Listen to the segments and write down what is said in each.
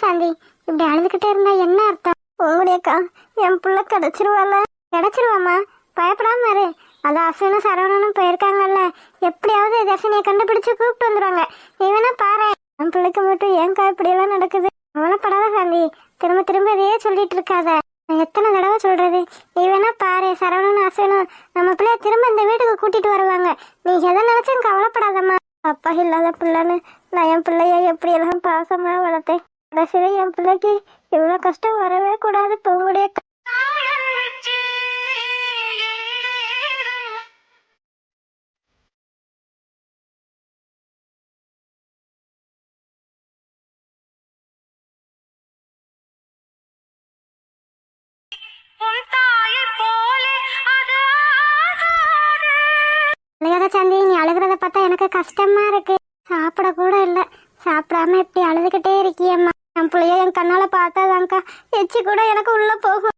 சாந்தி, இப்படி அழுதுகிட்டே இருந்தா என்ன அர்த்தம்? உங்களுடையக்கா என் பிள்ளை கிடைச்சிருவாள். கிடைச்சிருவாமா, பயப்படாம இரு. அதான் அஸ்வினும் சரவணனும் போயிருக்காங்கல்ல, எப்படியாவது தர்ஷினியை கண்டுபிடிச்சு கூப்பிட்டு வந்துருவாங்க. நீ வேணா பாரு. என் பிள்ளைக்கு மட்டும் ஏன்க்கா இப்படியெல்லாம் நடக்குது? கவலைப்படாத சாந்தி, திரும்ப திரும்ப இதையே சொல்லிட்டு இருக்காத. நான் எத்தனை தடவை சொல்றது? நீ வேணா பாரு, சரவணனும் அஸ்வினும் நம்ம பிள்ளைய திரும்ப இந்த வீட்டுக்கு கூட்டிட்டு வருவாங்க. நீ எதை நினைச்சும் கவலைப்படாதம்மா. அப்பா இல்லாத பிள்ளைன்னு நான் என் பிள்ளைய எப்படி எல்லாம் பாசமா வளர்த்தேன். கடைசியில என் பிள்ளைக்கு இவ்வளவு கஷ்டம் வரவே கூடாது. உங்களுடைய சாந்தி, நீ அழுகிறத பார்த்தா எனக்கு கஷ்டமா இருக்கு. சாப்பிட கூட இல்லை, சாப்பிடாம இப்படி அழுதுகிட்டே இருக்கியம்மா. என் பிள்ளைய என் கண்ணால பார்த்தாதான்க்கா எச்சி கூட எனக்கு உள்ள போகும்.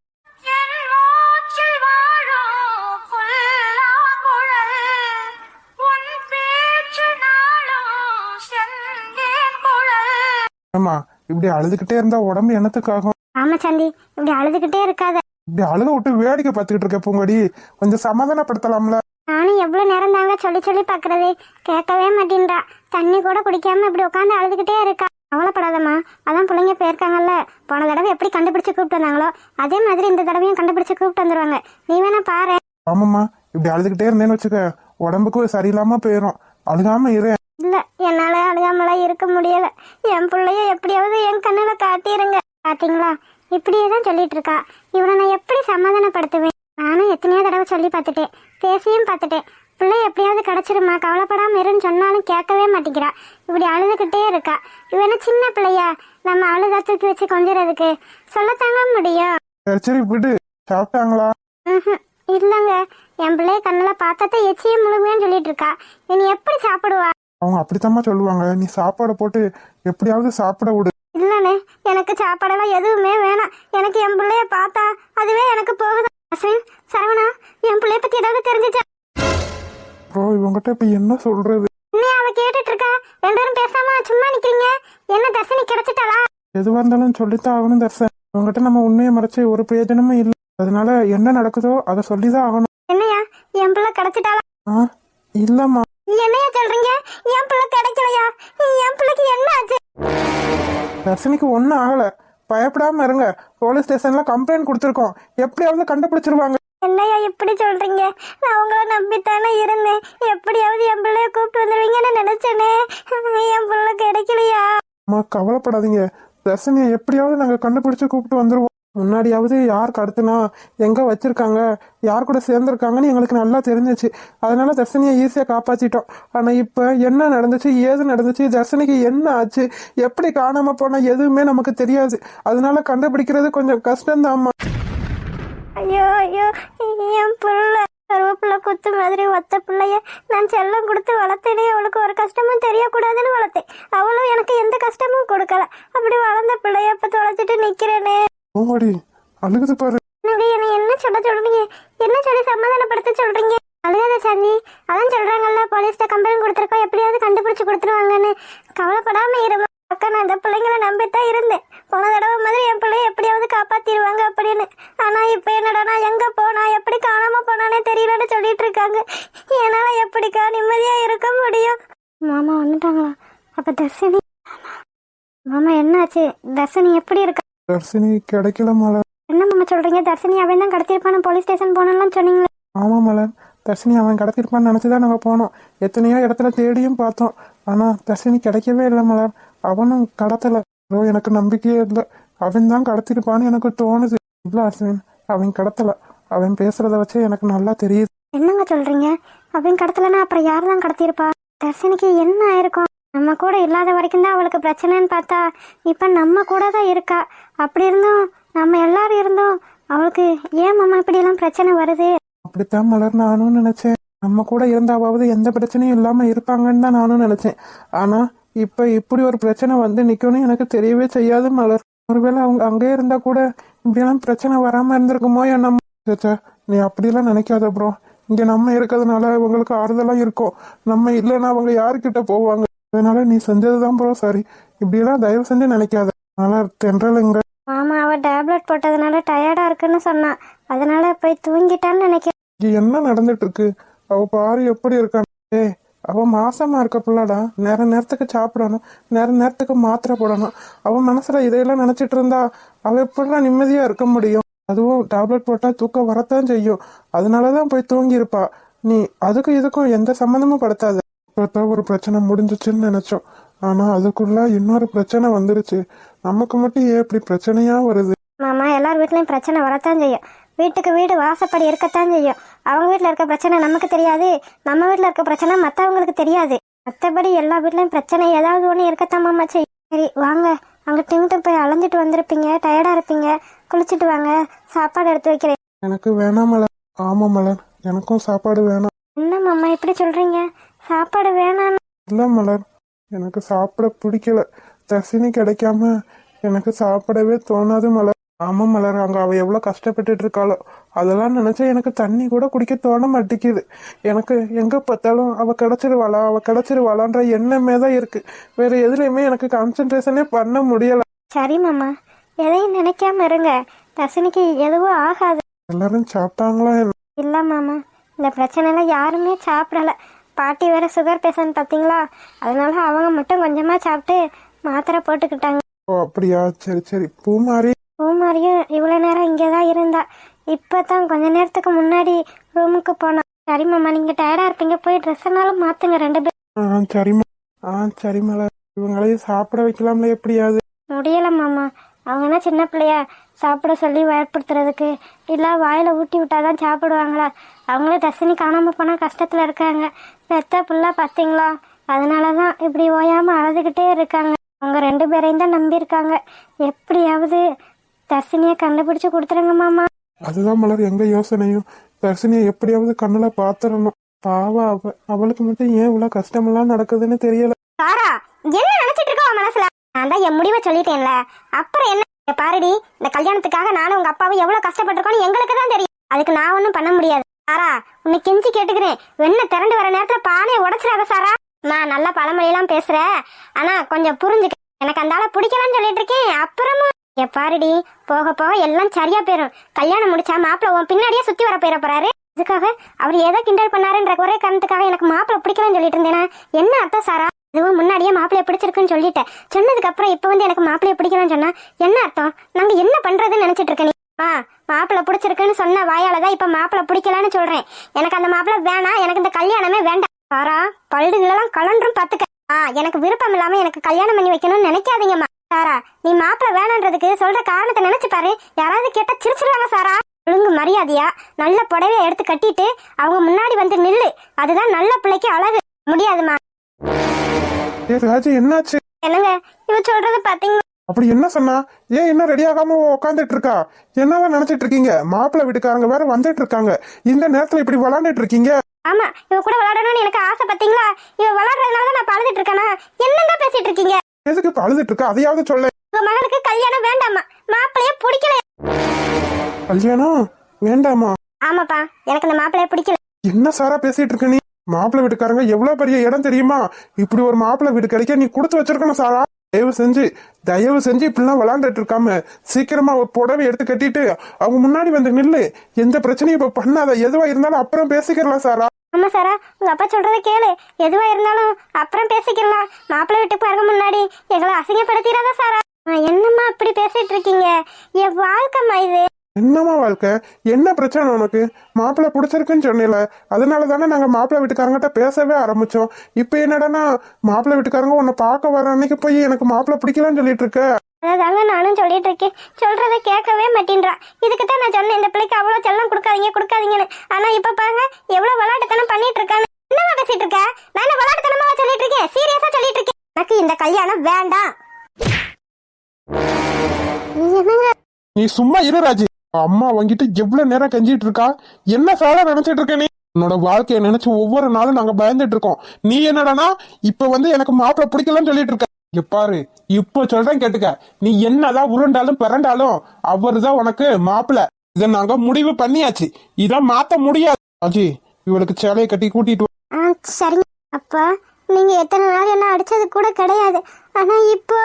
ஆமா, இப்படி அழுதுகிட்டே இருந்தா உடம்பு என்னத்துக்காகும்? ஆமா சாந்தி, இப்படி அழுதுகிட்டே இருக்காத. இப்படி அழுத விட்டு வேடிக்கை பார்த்துக்கிட்டு இருக்க பூங்கொடி, கொஞ்சம் சமாதானப்படுத்தலாம்ல? நானும் எவ்வளவு நேரம் தாங்க சொல்லி சொல்லி பாக்குறது, கேட்கவே மாட்டேன்றா. தண்ணி கூட குடிக்காம இப்படி உட்காந்து அழுதுகிட்டே இருக்கா. கவலைப்படாதம்மா, அதான் பிள்ளைங்க போயிருக்காங்கல்ல. போன தடவை எப்படி கண்டுபிடிச்சு கூப்பிட்டு வந்தாங்களோ அதே மாதிரி இந்த தடவையும் கண்டுபிடிச்சு கூப்பிட்டு வந்துருவாங்க. நீ வேணா பாரு. ஆமாம்மா, இப்படி அழுதுகிட்டே இருந்தேன்னு வச்சுக்க, உடம்புக்கு சரியில்லாம போயிடும். அழுகாம இரு. இல்ல, என்னால அழுகாமலாம் இருக்க முடியல. என் பிள்ளைய எப்படியாவது என் கண்ணுல காட்டிருங்க. பாத்தீங்களா, இப்படியேதான் சொல்லிட்டு இருக்கா. இவனை நான் எப்படி சமாதானப்படுத்துவேன்? நானும் எத்தனையோ தடவை சொல்லி பார்த்துட்டேன், பேசியும் பார்த்துட்டேன். பிள்ளை எப்படியாவது கிடைச்சிருமா, கவலைப்படாம இருன்னு சொன்னாலும் கேட்கவே மாட்டேங்கிறா. இப்படி அழுதுகிட்டே இருக்கா. இவன சின்ன பிள்ளையா, நம்ம அழுதா தூக்கி வச்சு கொஞ்சிறதுக்கு சொல்லத்தாங்க முடியும். சரி விடு. சாப்பிட்டாங்களா? இல்லங்க, என் பிள்ளைய கண்ணுல பார்த்தா எச்சியே முழுமையான்னு சொல்லிட்டு இருக்கா. இனி எப்படி சாப்பிடுவா? அவங்க அப்படித்தாம்மா சொல்லுவாங்க. நீ சாப்பாடை போட்டு எப்படியாவது சாப்பிட விடு. இல்லண்ணே, எனக்கு சாப்பாடெல்லாம் எதுவுமே வேணாம். எனக்கு என் பிள்ளைய பார்த்தா அதுவே எனக்கு போகுது. அஸ்வின், சரவணா, என் பிள்ளைய பத்தி ஏதாவது தெரிஞ்சுச்சா? ப்ரோ, இவங்கிட்ட இப்ப என்ன சொல்றது? இன்னும் அவ கேட்டுட்டு இருக்கா. ரெண்டு பேரும் பேசாம சும்மா நிக்கிறீங்க. என்ன தர்ஷினி கிடைச்சிட்டாளா? எதுவா இருந்தாலும் சொல்லித்தான் ஆகணும் தர்ஷன். இவங்கிட்ட நம்ம உண்மையை மறைச்சு ஒரு பிரயோஜனமும் இல்லை. அதனால என்ன நடக்குதோ அதை சொல்லிதான் ஆகணும். என்னையா, என் பிள்ளை கிடைச்சிட்டாளா? இல்லம்மா. என்னையா சொல்றீங்க? என் பிள்ளை கிடைக்கலையா? என் பிள்ளைக்கு என்ன ஆச்சு? தர்ஷினிக்கு ஒன்னும் ஆகல, பயப்படாம இருங்க. போலீஸ் ஸ்டேஷன்ல கம்ப்ளைண்ட் கொடுத்துருக்கோம், எப்படியாவது கண்டுபிடிச்சிருவாங்க. என்னையா இப்படி சொல்றீங்க? நான் உங்களை நம்பித்தானே இருந்தேன். எப்படியாவது என் பிள்ளைய கூப்பிட்டு வந்துருவீங்கன்னு நினைச்சேனே. என் பிள்ளை கிடைக்கலையா? அம்மா கவலைப்படாதீங்க, தர்ஷினியை எப்படியாவது நாங்க கண்டுபிடிச்சு கூப்பிட்டு வந்துருவோம். முன்னாடியாவது யார் கடத்துனா, எங்க வச்சிருக்காங்க, யார் கூட சேர்ந்துருக்காங்கன்னு எங்களுக்கு நல்லா தெரிஞ்சிச்சு. அதனால தர்ஷினியை ஈஸியா காப்பாத்திட்டோம். ஆனா இப்ப என்ன நடந்துச்சு, ஏது நடந்துச்சு, தர்ஷினிக்கு என்ன ஆச்சு, எப்படி காணாம போனா எதுவுமே நமக்கு தெரியாது. அதனால கண்டுபிடிக்கிறது கொஞ்சம் கஷ்டம்தான். ஐயோ ஐயோ, என் பிள்ளை கருவேப்பிள்ளை கொத்து மாதிரி ஒத்த பிள்ளைய நான் செல்லம் கொடுத்து வளர்த்தேனே. அவளுக்கு ஒரு கஷ்டமும் தெரியக்கூடாதுன்னு வளர்த்தேன். அவளும் எனக்கு எந்த கஷ்டமும் கொடுக்கல. அப்படி வளர்ந்த பிள்ளைய இப்ப தொலைச்சிட்டு நிக்கிறேனே. அழுகுது பாரு. என்ன சொல்ல சொல்றீங்க? என்ன சொல்லி சமாதானப்படுத்த சொல்றீங்க? அழுகாத சாந்தி, அதான் சொல்றாங்கல்ல, போலீஸ்ட கம்ப்ளைண்ட் கொடுத்துருக்கோம், எப்படியாவது கண்டுபிடிச்சு கொடுத்துருவாங்கன்னு. கவலைப்படாம இருமா அக்கா. நான் இந்த பிள்ளைங்களை நம்பித்தான் இருந்தேன். போன தடவை மாதிரி என் பிள்ளைய எப்படியாவது காப்பாத்திடுவாங்க அப்படின்னு. ஆனா இப்ப என்னடா, எங்க போனா, எப்படி காணாம போனானே தெரியலன்னு சொல்லிட்டு இருக்காங்க. என்னால எப்படிக்கா நிம்மதியா இருக்க முடியும்? மாமா வந்துட்டாங்களா? அப்ப தர்ஷினி மாமா என்னாச்சு? தர்ஷினி எப்படி இருக்கா? தர்ஷினி கிடைக்கல மலர். என்ன மாமா சொல்றீங்க? தர்ஷினி அவன் தான் கடத்திருப்பான போலீஸ் ஸ்டேஷன் போனலாம் சொன்னீங்களே. ஆமா மலர், தர்ஷினி அவன் கடத்திருப்பான்னு நினைச்சுதான் நாங்க போனோம். எத்தனையோ இடத்துல தேடியும் பார்த்தோம். ஆனா தர்ஷினி கிடைக்கவே இல்லை மலர். அவனும் கடத்தல. எனக்கு நம்பிக்கையே இல்லை. அவன் தான் கடத்திருப்பான்னு எனக்கு தோணுது. இல்ல அஸ்வின், அவன் கடத்தல. அவன் பேசுறத வச்சு எனக்கு நல்லா தெரியுது. என்னங்க சொல்றீங்க? அவன் கடத்தலன்னா அப்புறம் யார் தான் கடத்திருப்பா? தர்ஷினிக்கு என்ன ஆயிருக்கும்? நம்ம கூட இல்லாத வரைக்கும் தான் அவளுக்கு பிரச்சனைன்னு பார்த்தா இப்ப நம்ம கூட தான் இருக்கா. அப்படி இருந்தோம், நம்ம எல்லாரும் இருந்தோம், அவளுக்கு ஏன் மாமா இப்படி எல்லாம் பிரச்சனை வருது? அப்படித்தான் மலர் நானும் நினைச்சேன். நம்ம கூட இருந்தாவது எந்த பிரச்சனையும் இல்லாம இருப்பாங்கன்னு தான் நானும் நினைச்சேன். ஆனா இப்ப இப்படி ஒரு பிரச்சனை வந்து நிக்கணும்னு எனக்கு தெரியவே செய்யாது மலர். ஒருவேளை அவங்க அங்கே இருந்தா கூட இப்படியெல்லாம் பிரச்சனை வராம இருந்திருக்குமோ என்னமோ. சேச்சே, நீ அப்படியெல்லாம் நினைக்காத ப்ரோ. இங்க நம்ம இருக்கிறதுனால உங்களுக்கு ஆறுதலா இருக்கும். நம்ம இல்லைன்னா அவங்க யாருக்கிட்ட போவாங்க. அதனால நீ செஞ்சதுதான் ப்ரோ சரி. இப்படியெல்லாம் தயவு செஞ்சு நினைக்காத. அதனால தென்றலுங்க. மாமா அவ டேப்லெட் போட்டதுனால டயர்டா இருக்குன்னு சொன்னான், அதனால போய் தூங்கிட்டான்னு நினைக்கிறேன். இங்க என்ன நடந்துட்டு இருக்கு? அவ பாரு எப்படி இருக்கான். ஏய், அவ மாசமா இருக்க பிள்ளாடா. நேரத்துக்கு சாப்பிடணும், நேரத்துக்கு மாத்திரை போடணும். அவ மனசுல இதையெல்லாம் நினைச்சிட்டு இருந்தா அவ எப்படிலாம் நிம்மதியா இருக்க முடியும்? அதுவும் டேப்லெட் போட்டா தூக்கம் வரத்தான் செய்யும். அதனாலதான் போய் தூங்கி இருப்பா. நீ அதுக்கும் இதுக்கும் எந்த சம்மந்தமும் படுத்தாத. இப்பதான் ஒரு பிரச்சனை முடிஞ்சிச்சுன்னு நினைச்சோம். ஆனா அதுக்குள்ள இன்னொரு பிரச்சனை வந்துருச்சு. நமக்கு மட்டும் ஏன் இப்படி பிரச்சனையா வருது? மாமா எல்லார் வீட்லயும் பிரச்சனை வரத்தான் செய்யும். வீட்டுக்கு வீடு வாசப்படி இருக்கத்தான் செய்யும். அவங்க வீட்டில் இருக்க பிரச்சனை நமக்கு தெரியாது, நம்ம வீட்டில் இருக்க பிரச்சனை மற்றவங்களுக்கு தெரியாது. மற்றபடி எல்லா வீட்லயும் பிரச்சனை ஏதாவது ஒன்று இருக்கத்தான் மாமா செய்யும். சரி வாங்க, அங்கிட்ட இங்கிட்ட போய் அலைஞ்சிட்டு வந்திருப்பீங்க, டயர்டா இருப்பீங்க, குளிச்சுட்டு வாங்க, சாப்பாடு எடுத்து வைக்கிறேன். எனக்கு வேணாம் மலர். ஆமா மலர், எனக்கும் சாப்பாடு வேணாம். என்ன மாமா இப்படி சொல்றீங்க? சாப்பாடு வேணாம்? இல்ல மலர், எனக்கு சாப்பிட பிடிக்கல. தர்சினி கிடைக்காம எனக்கு சாப்பிடவே தோணாது மலர். ஆமா மலர், அங்க அவ எவ்வளவு கஷ்டப்பட்டுட்டு இருக்காளோ அதெல்லாம் நினைச்சா எனக்கு தண்ணி கூட குடிக்க தோண மாட்டேங்குது. எனக்கு எங்க பார்த்தாலும் அவ கிடைச்சிருவாளான்ற எண்ணமே தான் இருக்கு. வேற எதுலையுமே எனக்கு கான்சென்ட்ரேஷனே பண்ண முடியல. சரி மாமா, எதையும் நினைக்காம இருங்க. தர்சினிக்கு எதுவும் ஆகாது. எல்லாரும் சாப்பிட்டாங்களா? இல்ல மாமா, இந்த பிரச்சனைல யாருமே சாப்பிடல. பாட்டி வேற சுகர் பேஷண்ட் பார்த்தீங்களா, அதனால அவங்க மட்டும் கொஞ்சமா சாப்பிட்டு மாத்திரை போட்டுக்கிட்டாங்க. ஓ அப்படியா, சரி சரி. பூமாரியும் இவ்வளோ நேரம் இங்கே தான் இருந்தா. இப்போ தான் கொஞ்ச நேரத்துக்கு முன்னாடி ரூமுக்கு போனோம். சரி மாமா, நீங்கள் டயர்டாக இருப்பீங்க, போய் ட்ரெஸ்ஸுனாலும் மாற்றுங்க 2 பேரும். சரிம்மா. சரி மலர், இவங்களையும் சாப்பிட வைக்கலாம்ல எப்படியாவது? முடியலை மாமா, அவங்கன்னா சின்ன பிள்ளையா சாப்பிட சொல்லி வற்புறுத்துறதுக்கு. இல்லை வாயில் ஊட்டி விட்டாதான் சாப்பிடுவாங்களா? அவங்களே தர்சினி காணாமல் போனால் கஷ்டத்தில் இருக்காங்க. பெத்த பிள்ளை பார்த்தீங்களா, அதனால தான் இப்படி ஓயாமல் அழுதுகிட்டே இருக்காங்க. அவங்க 2 பேரையும் தான் நம்பியிருக்காங்க. எப்படியாவது தர்சினியை கண்டுபிடிச்சு கொடுத்துருங்க மாமா. அதுதான் மலர் எங்க யோசனையும். தர்சினியை எப்படியாவது கண்ணுல பாத்துறணும். பாவா அவளுக்கு மட்டும் ஏன் இவ்வளவு கஷ்டமெல்லாம் நடக்குதுன்னு தெரியல. சாரா, என்ன நினைச்சிட்டு இருக்கோ மனசுல? நான் தான் என் முடிவை சொல்லிட்டேன்ல, அப்புறம் என்ன? பாருடி, இந்த கல்யாணத்துக்காக நானும் உங்க அப்பாவும் எவ்வளவு கஷ்டப்பட்டிருக்கோன்னு எங்களுக்கு தான் தெரியும். அதுக்கு நான் ஒன்றும் பண்ண முடியாது. சாரா, உன்னை கெஞ்சி கேட்டுக்கிறேன், வெண்ணெய் திரண்டு வர நேரத்துல பானையை உடைச்சிடாத சாரா. நான் நல்ல பழமொழியெல்லாம் பேசுறேன், ஆனா கொஞ்சம் புரிஞ்சுக்க. எனக்கு அந்த ஆளை பிடிக்கலன்னு சொல்லிட்டு இருக்கேன். அப்புறமும் பாருடி, போக போக எல்லாம் சரியா போயிரும். கல்யாணம் முடிச்சா மாப்பிள்ள உன் பின்னாடியே சுத்தி வர போயிட போறாரு. அதுக்காக அவர் ஏதோ கிண்டல் பண்ணாருன்ற ஒரே காரணத்துக்காக எனக்கு மாப்பிள்ள பிடிக்கலன்னு சொல்லிட்டு இருந்தேனா? என்ன அர்த்தம் சாரா? இதுவும் முன்னாடியே மாப்பிள்ளைய பிடிச்சிருக்குன்னு சொல்லிட்டேன். சொன்னதுக்கு அப்புறம் இப்ப வந்து எனக்கு மாப்பிள்ளைய பிடிக்கலன்னு சொன்னா என்ன அர்த்தம்? நாங்க என்ன பண்றதுன்னு நினைச்சிட்டு இருக்க நீ? மாப்பிள்ள பிடிச்சிருக்குன்னு சொன்ன வாயாலதான் இப்ப மாப்பிள்ள பிடிக்கலன்னு சொல்றேன். எனக்கு அந்த மாப்பிள்ள வேணாம், எனக்கு இந்த கல்யாணமே வேண்டாம். சாரா, பல்லுகளெல்லாம் கலன்றும் பாத்துக்க. எனக்கு விருப்பம் இல்லாம எனக்கு கல்யாணம் பண்ணி வைக்கணும்னு நினைக்காதீங்கம்மா. சாரா, நீ மாப்பிள்ள வேணான்றதுக்கு சொல்ற காரணத்தை நினைச்சு பாரு. யாராவது கேட்டா சிரிச்சிருவாங்க சாரா. ஒழுங்கு மரியாதையா நல்ல புடவைய எடுத்து கட்டிட்டு அவங்க முன்னாடி வந்து நில்லு. அதுதான் நல்ல பிள்ளைக்கு அழகு. முடியாதுமா. என்னாச்சு? என்னங்க இவ சொல்றது பாத்தீங்க? அப்படி என்ன சொன்னா? ஏன் என்ன ரெடி ஆகாம உட்காந்துட்டு இருக்கா? என்னதான் நினைச்சிட்டு இருக்கீங்க? மாப்பிள்ளை வீட்டுக்காரங்க வேற வந்துட்டு இருக்காங்க. இந்த நேரத்துல இப்படி விளாண்டுட்டு இருக்கீங்க? ஆமா, இவ கூட விளையாடணும்னு எனக்கு ஆசை. பாத்தீங்களா, இவ விளையாடுறதுனாலதான் நான் பழுதுட்டு இருக்கேனா? என்னங்க பேசிட்டு இருக்கீங்க? எதுக்கு பழுதுட்டு இருக்கா? அதையாவது சொல்ல. உங்க மகளுக்கு கல்யாணம் வேண்டாமா, மாப்பிள்ளைய பிடிக்கல. கல்யாணம் வேண்டாமா? ஆமாப்பா, எனக்கு இந்த மாப்பிள்ளைய பிடிக்கல. என்ன சாரா பேசிட்டு இருக்க நீ? மாப்பிள்ளை வீட்டுக்காரங்க எவ்வளவு பெரிய இடம் தெரியுமா? இப்படி ஒரு மாப்பிள்ளை வீடு கிடைக்க நீ கொடுத்து வச்சிருக்கணும் சாரா. தயவு செஞ்சு இப்படிலாம் விளாண்டுட்டு இருக்காம சீக்கிரமா ஒரு புடவை எடுத்து கட்டிட்டு அவங்க முன்னாடி வந்து நில்லு. எந்த பிரச்சனையும் இப்ப பண்ணாத. எதுவா இருந்தாலும் அப்புறம் பேசிக்கலாம் சாரா. ஆமா சாரா, உங்க அப்பா சொல்றத கேளு. எதுவா இருந்தாலும் அப்புறம் பேசிக்கலாம். மாப்பிள்ளை வீட்டுக்கு போறதுக்கு முன்னாடி எங்களை அசிங்கப்படுத்திடாத சாரா. என்னம்மா இப்படி பேசிட்டு இருக்கீங்க? என் வாழ்க்கைமா இது. என்னமா வாழ்க்கை? என்ன பிரச்சனை உனக்கு? மாப்பிள்ளை பிடிச்சிருக்குன்னு சொன்னீல, அதனால தானே நாங்க மாப்பிள்ளை வீட்டுக்காரங்கிட்ட பேசவே ஆரம்பிச்சோம். இப்ப என்னடானா மாப்பிள்ளை வீட்டுக்காரங்க உன்னை பார்க்க வர அன்னைக்கு போய் எனக்கு மாப்பிள்ளை பிடிக்கலன்னு சொல்லிட்டு இருக்க. அதாங்க நானும் சொல்லிட்டு இருக்கேன். சொல்றதை கேட்கவே மாட்டேன்றா. இதுக்கு தான் நான் சொன்னேன், இந்த பிள்ளைக்கு அவ்வளவு செல்லம் கொடுக்காதீங்கன்னு. ஆனா இப்ப பாருங்க எவ்வளவு விளையாட்டுத்தனம் பண்ணிட்டு இருக்கான்னு. என்னமா பேசிட்டு இருக்க? நான் என்ன விளையாட்டுத்தனமா சொல்லிட்டு இருக்கேன்? சீரியஸா சொல்லிட்டு இருக்கேன். எனக்கு இந்த கல்யாணம் வேண்டாம். நீ சும்மா இரு ராஜி. அம்மா வாங்கிட்டு எவ்வளவு நேரம் கெஞ்சிட்டு இருக்கா? என்ன சாரா நினைச்சிட்டு இருக்க நீ? உன்னோட வாழ்க்கைய நினைச்சு ஒவ்வொரு நாளும் நாங்க பயந்துட்டு இருக்கோம். நீ என்னடானா இப்ப வந்து எனக்கு மாப்பிள்ளை பிடிக்கலன்னு சொல்லிட்டு இருக்க. இங்க பாரு, இப்ப சொல்றேன் கேட்டுக்க. நீ என்னதான் உருண்டாலும் பிறண்டாலும் அவருதான் உனக்கு மாப்பிள்ள. இத நாங்க முடிவு பண்ணியாச்சு. இத மாத்த முடியாது. அஜி, இவளுக்கு சேலையை கட்டி கூட்டிட்டு வா. சரிங்க. அப்பா, நீங்க எத்தனை நாள் என்ன அடிச்சது கூட கிடையாது. ஆனா இப்போ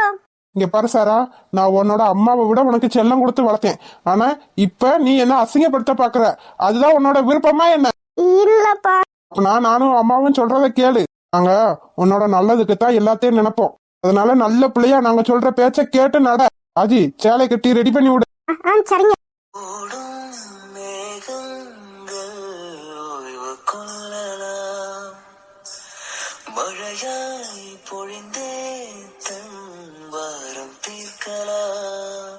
இங்க பாரு சாரா, நான் உன்னோட அம்மாவை விட உனக்கு செல்லம் கொடுத்து வளர்த்தேன். ஆனா இப்ப நீ என்ன அசிங்கப்படுத்த பாக்குற. அதுதான் உன்னோட விருப்பமா என்ன? இல்லப்பா. நானும் அம்மாவும் சொல்றத கேளு. நாங்க உன்னோட நல்லதுக்கு தான் எல்லாத்தையும் நினைப்போம். அதனால நல்ல பிள்ளையா நாங்க சொல்ற பேச்ச கேட்டு நட. அஜி, சேலை கட்டி ரெடி பண்ணி விடு. சரிங்க. மழையாய் பொழிந்தே தன் வாரம் தீர்க்கலாம்.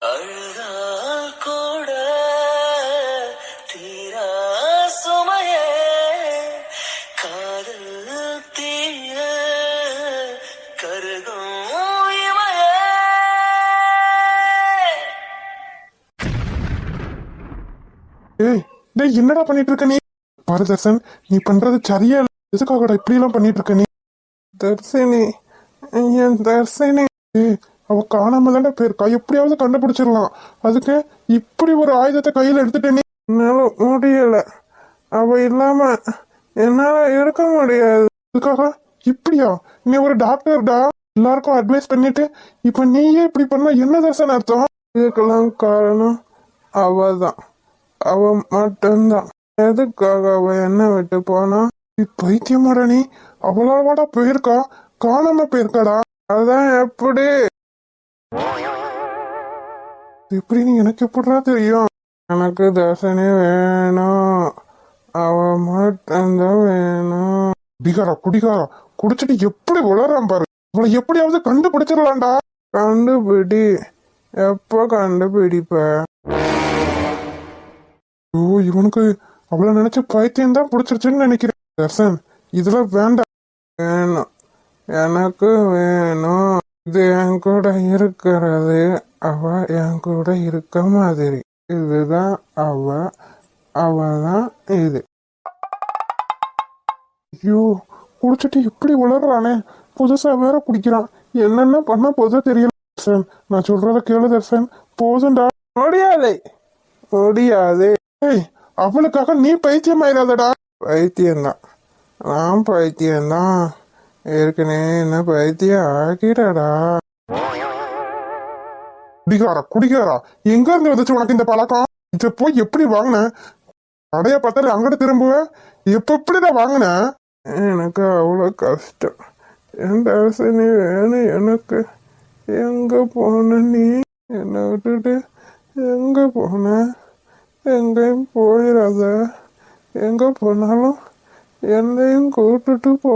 அழுதால் கூட தீரா சுமையே காதல் தீர கருகும் இமையே. ஏய், டேய், என்னடா பண்ணிட்டு இருக்க நீ? பாரு தர்சன், நீ பண்றது சரியா இல்ல. எதுக்காகடா இப்படி எல்லாம் பண்ணிட்டு இருக்க நீ? தர்சினி, என் தர்சினி. ஏய், அவ காணாம தானே போயிருக்கா. எப்படியாவது கண்டுபிடிச்சிடலாம். அதுக்கு இப்படி ஒரு ஆயுதத்தை கையில எடுத்துட்ட நீ. என்னால முடியல. அவ இல்லாம என்னால இருக்க முடியாது. அதுக்காக இப்படியா? நீ ஒரு டாக்டர்டா. எல்லாருக்கும் அட்வைஸ் பண்ணிட்டு இப்ப நீயே இப்படி பண்ணா என்ன தர்சன் அர்த்தம்? இதுக்கெல்லாம் காரணம் அவதான். அவ மட்டும்தான். எதுக்காக அவ என்ன விட்டு போனா? பைத்தியமாடா நீ. அவளாவாடா போயிருக்கா, காணாம போயிருக்காடா. அதான் எப்படி எப்படின்னு எனக்கு எப்படிடா தெரியும்? எனக்கு தர்சனே வேணும். அவ மட்டும்தான் வேணும். குடிகாரா குடிச்சிட்டு எப்படி உளறான் பாரு. அவளை எப்படியாவது கண்டுபிடிச்சிடலாம்டா. கண்டுபிடி. எப்ப கண்டுபிடிப்ப? ஓ, இவனுக்கு அவளை நினைச்ச பைத்தியம் தான் பிடிச்சிருச்சுன்னு நினைக்கிறேன். தர்சன், இதெல்லாம் வேண்டாம். வேணும், எனக்கு வேணும். இது என் கூட இருக்கிறது அவ என் கூட இருக்க மாதிரி. இதுதான் அவதான் இது. ஐயோ, குடிச்சிட்டு இப்படி உளறானே. புதுசா வேற குடிக்கிறான். என்னென்ன பண்ண போதோ தெரியல. தர்சன், நான் சொல்றத கேளு தர்சன். போதும்டா. முடியாது. ஏய், அவளுக்காக நீ பைத்தியம் ஆயிடாதடா. பைத்தியம்தான், நான் பைத்தியம்தான். ஏற்கனவே என்ன பைத்தியம் ஆக்கிடடா. குடிகாரா எங்க இருந்து வந்துச்சு உனக்கு இந்த பழக்கம்? இத போய் எப்படி வாங்கின? கடைய பார்த்தாலே அங்கிட்டு திரும்புவ. எப்படிதான் வாங்கின? எனக்கு அவ்வளவு கஷ்டம். என் தர்சனி வேணும் எனக்கு. எங்க போன நீ? என்னை விட்டுட்டு எங்க போன? எங்கேயும் போயிடாத. எங்க போனாலும் என்னையும் கூப்பிட்டுட்டு போ.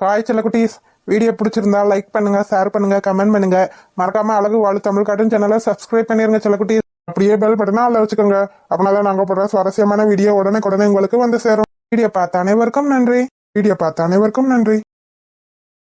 ஹாய் செல்லக்குட்டீஸ், வீடியோ பிடிச்சிருந்தா லைக் பண்ணுங்க, ஷேர் பண்ணுங்க, கமெண்ட் பண்ணுங்க. மறக்காம அழகு வாழ் தமிழ் கார்ட்டூன் சேனலை சப்ஸ்கிரைப் பண்ணிருங்க செல்லக்குட்டீஸ். அப்படியே பெல் பட்டனா அதில் வச்சுக்கோங்க. அப்படின்னா நாங்க போடுற சுவாரஸ்யமான வீடியோ உடனே உங்களுக்கு வந்து சேரும். வீடியோ பார்த்த அனைவருக்கும் நன்றி.